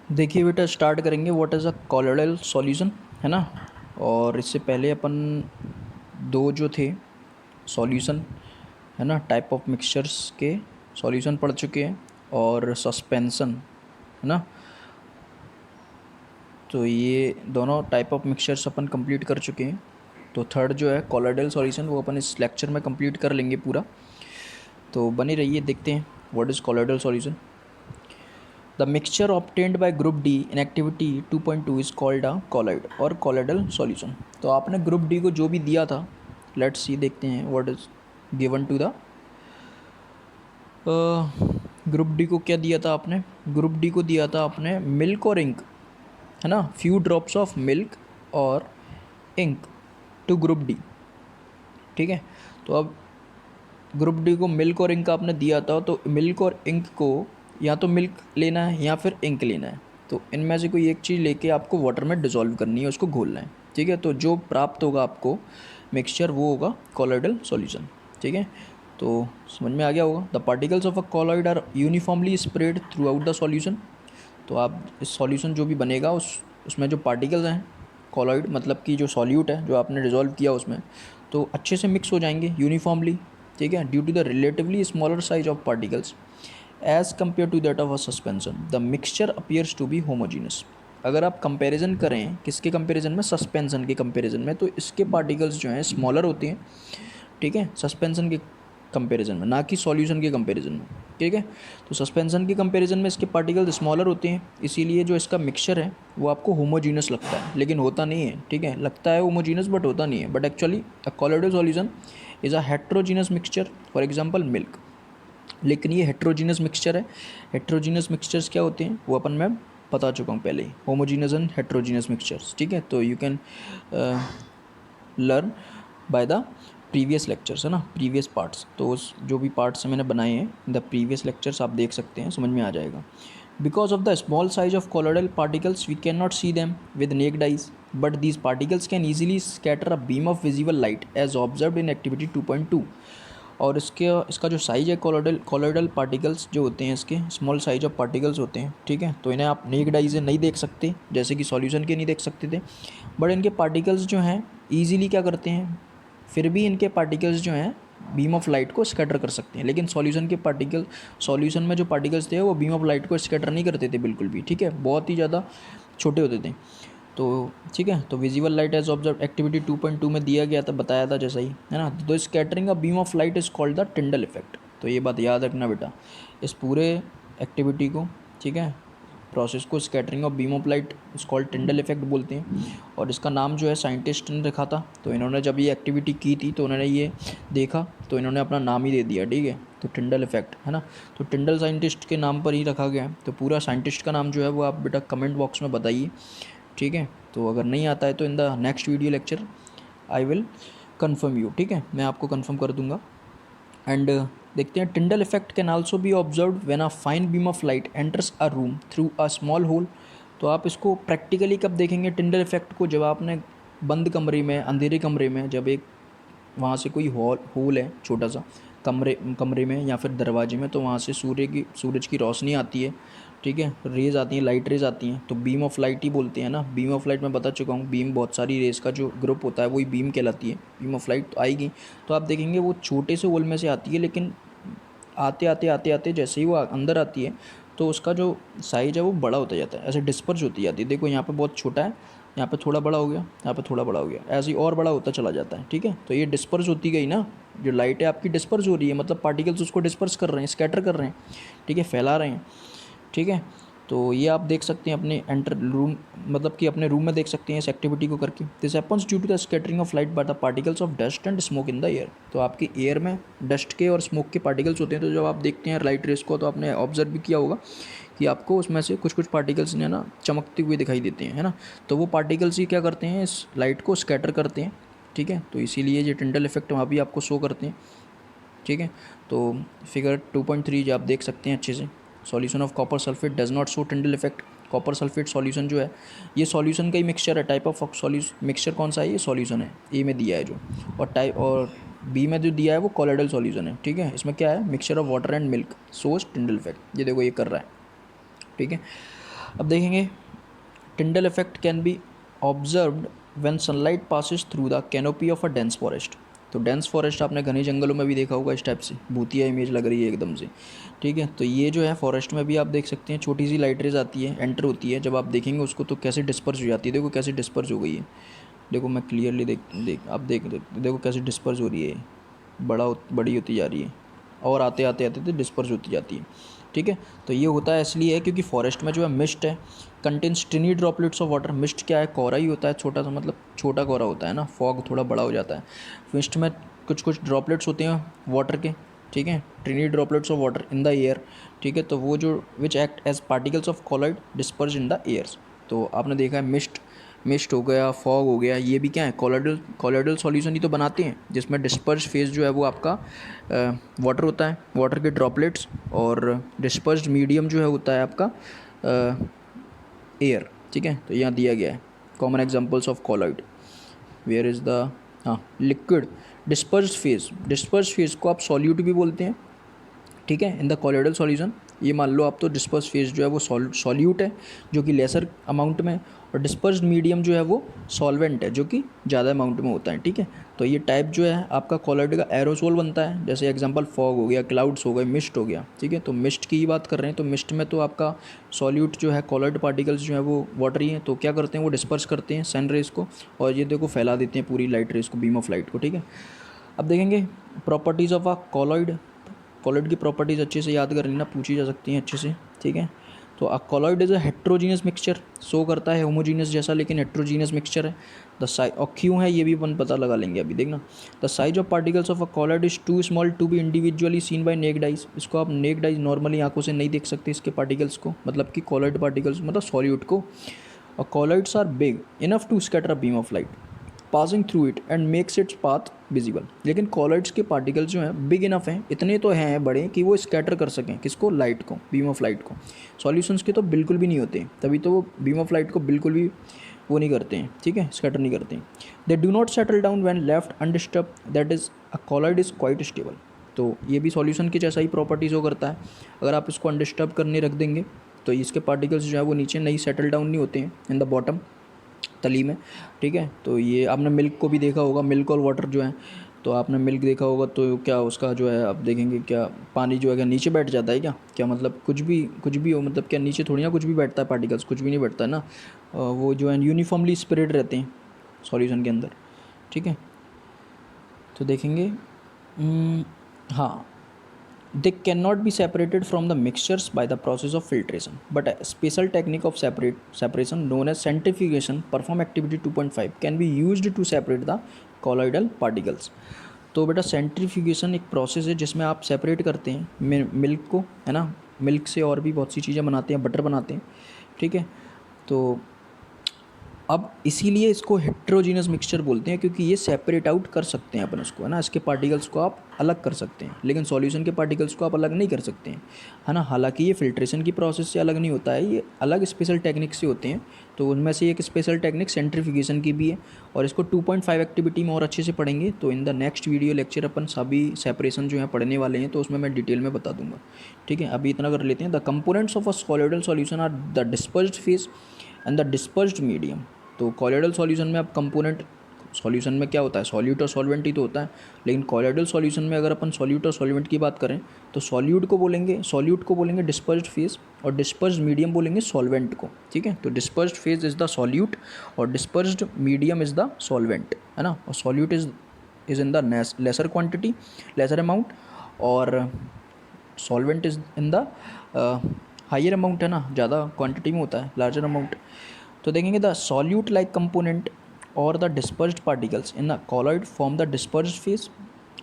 देखिए बेटा, स्टार्ट करेंगे what is a colloidal solution, है ना। और इससे पहले अपन दो जो थे सॉल्यूशन, है ना, टाइप ऑफ मिक्सचर्स के सॉल्यूशन पढ़ चुके हैं, और सस्पेंशन, है ना। तो ये दोनों type of mixtures upon complete कर चुके हैं। तो थर्ड जो है कॉलोइडल सॉल्यूशन, वो अपन इस लेक्चर में कंप्लीट कर लेंगे पूरा। तो बने रहिए, देखते हैं what is colloidal solution. The mixture obtained by group D in activity 2.2 is called a colloid और colloidal solution। तो आपने ग्रुप डी को जो भी दिया था, लेट्स सी, देखते हैं what is given to the group D को क्या दिया था आपने। ग्रुप डी को दिया था आपने मिल्क और इंक, है ना, फ्यू ड्रॉप्स ऑफ मिल्क और इंक टू ग्रुप डी। ठीक है, तो अब ग्रुप डी को मिल्क और इंक आपने दिया था, तो मिल्क और इंक को या तो मिल्क लेना है या फिर इंक लेना है। तो इनमें से कोई एक चीज़ लेके आपको वाटर में डिज़ोल्व करनी है, उसको घोलना है। ठीक है, तो जो प्राप्त होगा आपको मिक्सचर, वो होगा कॉलोइडल सॉल्यूशन। ठीक है, तो समझ में आ गया होगा। The particles of a colloid are uniformly spread throughout the solution. तो आप इस सॉल्यूशन जो भी बनेगा उसमें जो पार्टिकल्स हैं, कॉलोइड मतलब कि जो सॉल्यूट है जो आपने डिज़ोल्व किया उसमें, तो अच्छे से मिक्स हो जाएंगे यूनिफॉर्मली। ठीक है, due to the relatively smaller size of particles as compared to that of a suspension, the mixture appears to be homogeneous. अगर आप कंपैरिजन करें किसके कंपैरिजन में, सस्पेंशन के कंपैरिजन में, तो इसके पार्टिकल्स जो हैं स्मॉलर होते हैं। ठीक है, सस्पेंशन के कंपैरिजन में, ना कि सॉल्यूशन के कंपैरिजन में। ठीक है, तो सस्पेंशन के कंपैरिजन में इसके पार्टिकल्स स्मॉलर होते हैं, इसीलिए जो इसका मिक्सचर है वो आपको होमोजीनस लगता है, लेकिन होता नहीं है। ठीक है, लगता है होमोजीनस बट होता नहीं है। But actually a colloidal solution is a heterogeneous mixture, for example milk. लेकिन ये हेट्रोजीनस मिक्सचर है। हेट्रोजीनस मिक्सचर्स क्या होते हैं वो अपन मैं बता चुका हूँ पहले ही, होमोजीनस एंड हेट्रोजीनस मिक्सचर्स। ठीक है, तो you can learn by the previous lectures, है ना, प्रीवियस पार्ट्स। तो उस जो भी पार्ट्स मैंने बनाए हैं द प्रीवियस लेक्चर्स आप देख सकते हैं, समझ में आ जाएगा। Because of the small size of colloidal particles we cannot see them with naked eyes, but these particles can easily scatter a beam of visible light as observed in activity 2.2। और इसका जो साइज़ है, colloidal particles जो होते हैं इसके small size of particles होते हैं। ठीक है, तो इन्हें आप नेक्ड आई से नहीं देख सकते, जैसे कि सॉल्यूशन के नहीं देख सकते थे। बट इनके पार्टिकल्स जो हैं ईजिली क्या करते हैं, फिर भी इनके पार्टिकल्स जो हैं बीम ऑफ लाइट को स्कैटर कर सकते हैं। लेकिन सॉल्यूशन में जो पार्टिकल्स थे वो बीम ऑफ लाइट को स्कैटर नहीं करते थे बिल्कुल भी। ठीक है, बहुत ही ज़्यादा छोटे होते थे। तो ठीक है, तो visible light as observe activity 2.2 में दिया गया था, बताया था जैसा ही, है ना। तो scattering a beam of light is called the Tyndall effect. तो ये बात याद रखना बेटा, इस पूरे एक्टिविटी को, ठीक है, प्रोसेस को scattering of beam of light is called Tyndall effect बोलते हैं। और इसका नाम जो है साइंटिस्ट ने रखा था। तो इन्होंने जब ये एक्टिविटी की थी तो उन्होंने ये देखा, तो इन्होंने अपना नाम ही दे दिया। ठीक है, तो टिंडल इफेक्ट, है ना। तो टिंडल साइंटिस्ट के नाम पर ही रखा गया है। तो पूरा साइंटिस्ट का नाम जो है वो आप बेटा कमेंट बॉक्स में बताइए। ठीक है, तो अगर नहीं आता है तो in the next video lecture I will confirm you. ठीक है, मैं आपको कन्फर्म कर दूंगा। एंड देखते हैं, Tyndall effect can also be observed when a fine beam of light enters a room through a small hole. तो आप इसको प्रैक्टिकली कब देखेंगे टिंडल इफेक्ट को, जब आपने बंद कमरे में, अंधेरे कमरे में, जब एक वहाँ से कोई होल है छोटा सा कमरे में या फिर दरवाजे में, तो वहाँ से सूरज की रोशनी आती है। ठीक है, रेज़ आती हैं, लाइट रेज़ आती हैं, तो बीम ऑफ लाइट ही बोलते हैं ना। बीम ऑफ लाइट मैं बता चुका हूँ, बीम बहुत सारी रेज़ का जो ग्रुप होता है वही बीम कहलाती है। बीम ऑफ लाइट तो आएगी, तो आप देखेंगे वो छोटे से होल में से आती है, लेकिन आते आते आते आते जैसे ही वो अंदर आती है तो उसका जो साइज़ है वो बड़ा होता जाता है, ऐसे डिस्पर्स होती जाती है। देखो यहाँ पे बहुत छोटा है, यहाँ पे थोड़ा बड़ा हो गया, यहाँ पे थोड़ा बड़ा हो गया, ऐसे ही और बड़ा होता चला जाता है। ठीक है, तो ये डिस्पर्स होती गई ना, जो लाइट है आपकी डिस्पर्स हो रही है, मतलब पार्टिकल्स उसको डिस्पर्स कर रहे हैं, स्कैटर कर रहे हैं। ठीक है, फैला रहे हैं। ठीक है, तो ये आप देख सकते हैं अपने एंटर रूम, मतलब कि अपने रूम में देख सकते हैं इस एक्टिविटी को करके। This happens due to the scattering of light by the particles of dust and smoke in the air. तो आपके एयर में डस्ट के और स्मोक के पार्टिकल्स होते हैं। तो जब आप देखते हैं लाइट रेस को, तो आपने ऑब्जर्व भी किया होगा कि आपको उसमें से कुछ कुछ पार्टिकल्स ने ना चमकते हुए दिखाई देते हैं, है ना। तो वो पार्टिकल्स ही क्या करते हैं, इस लाइट को स्कैटर करते हैं। ठीक है, तो इसीलिए ये टिंडल इफेक्ट वहाँ भी आपको शो करते हैं। ठीक है, तो फिगर 2.3 जो आप देख सकते हैं अच्छे से, solution of copper sulphate does not show Tyndall effect. Copper sulphate solution जो है ये सॉल्यूशन का ही मिक्सचर है, टाइप ऑफ सॉल्यूशन मिक्सचर कौन सा है, ये सॉल्यूशन है, ए में दिया है जो, और बी में जो दिया है वो कॉलोइडल सॉल्यूशन है। ठीक है, इसमें क्या है, mixture of water and milk shows Tyndall effect. ये देखो ये कर रहा है। ठीक है, अब देखेंगे टिंडल effect can be observed when sunlight passes through the canopy of a dense forest. तो डेंस फॉरेस्ट आपने घने जंगलों में भी देखा होगा, इस टाइप से भूतिया इमेज लग रही है एकदम से, ठीक है। तो ये जो है फॉरेस्ट में भी आप देख सकते हैं, छोटी सी लाइट रेज आती है, एंटर होती है, जब आप देखेंगे उसको तो कैसे डिस्पर्स हो जाती है। देखो कैसे डिस्पर्स हो गई है, देखो मैं क्लियरली आप देखो कैसे डिस्पर्स हो रही है, बड़ी होती जा रही है और आते आते आते डिस्पर्स होती जाती है, ठीक है। तो ये होता है इसलिए है क्योंकि फॉरेस्ट में जो है मिस्ट है, contains टिनी droplets of water. Mist क्या है, कोहरा ही होता है, छोटा सा, मतलब छोटा कोहरा होता है ना, फॉग थोड़ा बड़ा हो जाता है। मिस्ट में कुछ कुछ ड्रॉपलेट्स होते हैं वाटर के, ठीक है, tiny droplets of water in the air, ठीक है। तो वो जो which act as particles of colloid disperse in the airs. तो आपने देखा है मिस्ट हो गया, फॉग हो गया, ये भी क्या है, कॉलॉइडल सॉल्यूशन ही तो बनाते हैं, जिसमें डिस्पर्स फेज जो है वो आपका वाटर होता है, वाटर के ड्रॉपलेट्स, और डिस्पर्स्ड मीडियम जो है होता है आपका एयर, ठीक है। तो यहाँ दिया गया है common examples of colloid, where is the liquid dispersed phase को आप सॉल्यूट भी बोलते हैं, ठीक है, इन द कॉलॉइडल सॉल्यूशन। ये मान लो आप तो डिस्पर्स फेज जो है वो सॉल्यूट है जो कि लेसर अमाउंट में, और डिस्पर्स्ड मीडियम जो है वो सॉल्वेंट है जो कि ज़्यादा अमाउंट में होता है, ठीक है। तो ये टाइप जो है आपका कॉलॉइड का एरोसोल बनता है, जैसे एग्जांपल फॉग हो गया, क्लाउड्स हो गए, मिस्ट हो गया, ठीक है। तो मिस्ट की ही बात कर रहे हैं, तो मिस्ट में तो आपका सॉल्यूट जो है, कॉलॉइड पार्टिकल्स जो है वो वाटरी हैं, तो क्या करते हैं वो डिस्पर्स करते हैं सन रेज को, और ये देखो फैला देते हैं पूरी लाइट रेज को, बीम ऑफ लाइट को, ठीक है। अब देखेंगे प्रॉपर्टीज़ ऑफ अ कॉलॉइड की प्रॉपर्टीज़ अच्छे से याद कर लेना, पूछी जा सकती हैं अच्छे से, ठीक है। तो a colloid is a heterogeneous mixture, show करता है होमोजीनियस जैसा लेकिन हेट्रोजीनियस मिक्सचर है। द साइज, और क्यों है ये भी अपन पता लगा लेंगे अभी, देखना। The size of particles of a colloid is too small to be individually seen by naked eyes. इसको आप नेक्ड आइज नॉर्मली आंखों से नहीं देख सकते इसके पार्टिकल्स को, मतलब कि कॉलॉइड पार्टिकल्स मतलब सॉल्यूट को। और colloids are big enough to scatter a beam of light passing through it and makes its path visible. लेकिन कॉलॉइड्स के पार्टिकल्स जो हैं बिग इनफ हैं, इतने तो हैं बड़े कि वो स्कैटर कर सकें किसको, लाइट को, बीम ऑफ लाइट को। सॉल्यूशंस के तो बिल्कुल भी नहीं होते, तभी तो वो बीम ऑफ लाइट को बिल्कुल भी वो नहीं करते हैं, ठीक है, स्कैटर नहीं करते हैं। They do not settle down when left undisturbed, that is a colloid is quite stable. तो ये भी सॉल्यूशन की जैसा ही प्रॉपर्टीज़ हो करता है, अगर आप इसको अनडिस्टर्ब करने रख देंगे तो इसके पार्टिकल्स जो है वो नीचे नहीं सेटल डाउन नहीं होते हैं इन द बॉटम, तली में, ठीक है। तो ये आपने मिल्क को भी देखा होगा, मिल्क और वाटर जो है, तो आपने मिल्क देखा होगा तो क्या उसका जो है आप देखेंगे क्या पानी जो है क्या नीचे बैठ जाता है, क्या मतलब कुछ भी हो, मतलब क्या नीचे थोड़ी ना कुछ भी बैठता है, पार्टिकल्स कुछ भी नहीं बैठता है ना, वो जो है यूनिफॉर्मली स्प्रेड रहते हैं सॉल्यूशन के अंदर, ठीक है। तो देखेंगे हाँ, they cannot be separated from the mixtures by the process of filtration, but a special technique of separation known as centrifugation perform activity 2.5 can be used to separate the colloidal particles। तो बेटा centrifugation एक process है जिसमें आप separate करते हैं milk को, है ना, मिल्क से और भी बहुत सी चीज़ें बनाते हैं, बटर बनाते हैं, ठीक है। तो अब इसीलिए इसको हेट्रोजीनस मिक्सचर बोलते हैं क्योंकि ये सेपरेट आउट कर सकते हैं अपन उसको, है ना, इसके पार्टिकल्स को आप अलग कर सकते हैं, लेकिन सॉल्यूशन के पार्टिकल्स को आप अलग नहीं कर सकते हैं, है ना। हालांकि ये फिल्ट्रेशन की प्रोसेस से अलग नहीं होता है, ये अलग स्पेशल टेक्निक से होते हैं। तो उनमें से एक स्पेशल टेक्निक सेंट्रीफ्यूगेशन की भी है, और इसको 2.5 एक्टिविटी में और अच्छे से पढ़ेंगे। तो in the next video lecture अपन सभी सेपरेशन जो है पढ़ने वाले हैं, तो उसमें मैं डिटेल में बता दूंगा, ठीक है। अभी इतना कर लेते हैं। The components of a colloidal solution are the dispersed phase and the dispersed medium. तो कॉलॉइडल सॉल्यूशन में अब कंपोनेंट, सॉल्यूशन में क्या होता है, सॉल्यूट और सॉल्वेंट ही तो होता है, लेकिन कॉलॉइडल सॉल्यूशन में अगर अपन सॉल्यूट और सॉल्वेंट की बात करें तो सॉल्यूट को बोलेंगे डिस्पर्स्ड फेज, और डिस्पर्स्ड मीडियम बोलेंगे सॉल्वेंट को, ठीक है। तो dispersed phase is the solute और dispersed medium is the solvent, है ना। और solute is in the lesser quantity, lesser amount, और solvent is in the higher amount, है ना, ज़्यादा क्वान्टिटी में होता है, लार्जर अमाउंट। तो देखेंगे द सॉल्यूट लाइक कंपोनेंट और the dispersed particles in the colloid form the dispersed phase,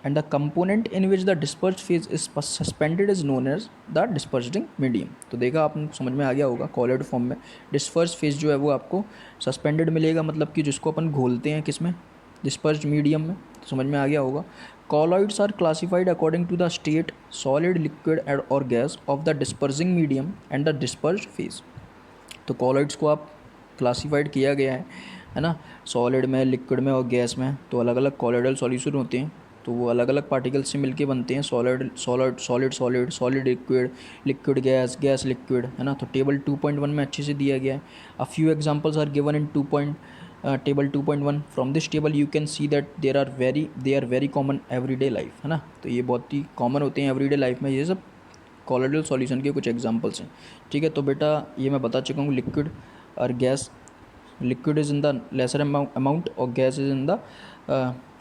and the component in which the dispersed phase is suspended is known as the dispersing medium. तो देखा आप समझ में आ गया होगा, कॉलॉइड फॉर्म में डिस्पर्स्ड फेज जो है वो आपको सस्पेंडेड मिलेगा, मतलब कि जिसको अपन घोलते हैं किस में, डिस्पर्स्ड मीडियम में। तो समझ में आ गया होगा। Colloids are classified according to the state solid, liquid और gas of the dispersing medium and the dispersed phase. तो कॉलॉइड्स को आप क्लासीफाइड किया गया है ना, सॉलिड में, लिक्विड में और गैस में। तो अलग अलग कॉलॉइडल सॉल्यूशन होते हैं, तो वो अलग अलग पार्टिकल्स से मिलके बनते हैं, solid liquid, liquid gas, gas liquid, है ना। तो टेबल 2.1 में अच्छे से दिया गया है। A few examples are given in table 2.1। From this table you can see that they are very common everyday life, है ना। तो ये बहुत ही कॉमन होते हैं एवरीडे लाइफ में, ये सब कॉलोइडल सॉल्यूशन के कुछ एग्जांपल्स हैं, ठीक है। तो बेटा ये मैं बता चुका हूँ, लिक्विड और gas, liquid is in the lesser amount और gas is in the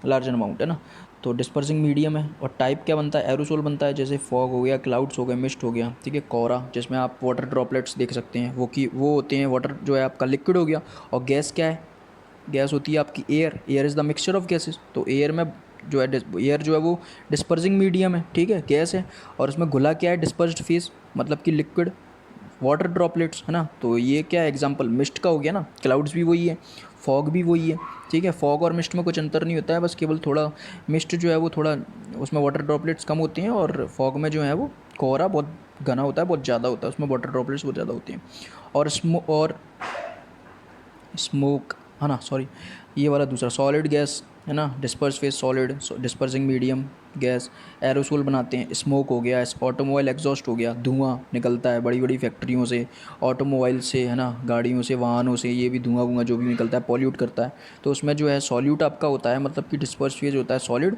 larger amount, है ना। तो डिस्पर्सिंग मीडियम है, और टाइप क्या बनता है, एरोसोल बनता है, जैसे फॉग हो गया, क्लाउड्स हो गए, मिस्ट हो गया, ठीक है। कोहरा जिसमें आप वाटर ड्रॉपलेट्स देख सकते हैं, वो होते हैं, वाटर जो है आपका लिक्विड हो गया। और गैस क्या है, गैस होती है आपकी air, air is the mixture of gases. तो एयर में जो है एयर जो है वो डिस्पर्सिंग मीडियम है, ठीक है, गैस है। और उसमें घुला क्या है, डिस्पर्स्ड फेस, मतलब कि लिक्विड, वाटर ड्रॉपलेट्स, है ना। तो ये क्या है एग्जांपल, मिस्ट का हो गया ना, क्लाउड्स भी वही है, फॉग भी वही है, ठीक है। फॉग और मिस्ट में कुछ अंतर नहीं होता है, बस केवल थोड़ा मिस्ट जो है वो थोड़ा उसमें वाटर ड्रॉपलेट्स कम होती हैं, और फॉग में जो है वो कोहरा बहुत घना होता है, बहुत ज़्यादा होता है, उसमें वाटर ड्रॉपलेट्स बहुत ज़्यादा होती हैं। और स्मोक, है ना, सॉरी, ये वाला दूसरा सॉलिड गैस, है ना, disperse phase solid, dispersing medium gas, aerosol बनाते हैं, स्मोक हो गया, ऑटोमोबाइल एग्जॉस्ट हो गया, धुआं निकलता है बड़ी बड़ी फैक्ट्रियों से, ऑटोमोबाइल से, है ना, गाड़ियों से, वाहनों से, ये भी धुआं वुआं जो भी निकलता है पॉल्यूट करता है। तो उसमें जो है सॉल्यूट आपका होता है, मतलब कि डिस्पर्स फेज होता है सॉलिड,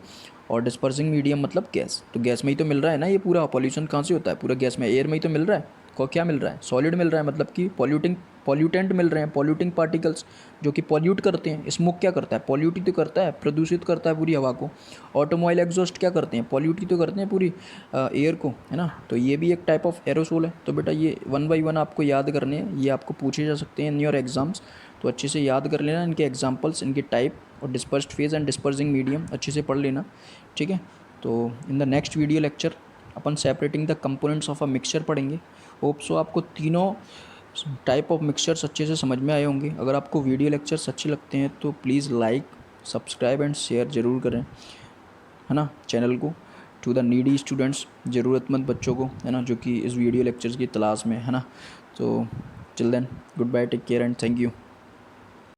और डिस्पर्सिंग मीडियम मतलब गैस। तो गैस में ही तो मिल रहा है ना, ये पूरा पॉल्यूशन कहाँ से होता है, पूरा गैस में, एयर में ही तो मिल रहा है। को क्या मिल रहा है, सॉलिड मिल रहा है, मतलब कि पॉल्यूटेंट मिल रहे हैं, पॉल्यूटिंग पार्टिकल्स जो कि पॉल्यूट करते हैं। स्मोक क्या करता है, पॉल्यूट ही तो करता है, प्रदूषित करता है पूरी हवा को। ऑटोमोबाइल एग्जॉस्ट क्या करते हैं, पॉल्यूट ही तो करते हैं पूरी एयर को, है ना। तो ये भी एक टाइप ऑफ एरोसोल है। तो बेटा ये 1 बाई 1 आपको याद करने हैं, ये आपको पूछे जा सकते हैं इन योर एग्जाम्स। तो अच्छे से याद कर लेना इनके एग्जाम्पल्स, इनके टाइप और dispersed phase and dispersing medium अच्छे से पढ़ लेना, ठीक है। तो in the next video lecture upon separating the components of a mixture पढ़ेंगे। होप सो आपको तीनों टाइप ऑफ मिक्सचर्स अच्छे से समझ में आए होंगे। अगर आपको वीडियो लेक्चर्स अच्छे लगते हैं तो please like, subscribe and share ज़रूर करें, है ना, चैनल को, टू द नीडी स्टूडेंट्स, ज़रूरतमंद बच्चों को, है ना, जो कि इस वीडियो लेक्चर्स की तलाश में, है ना। तो till then, goodbye, take care and thank you.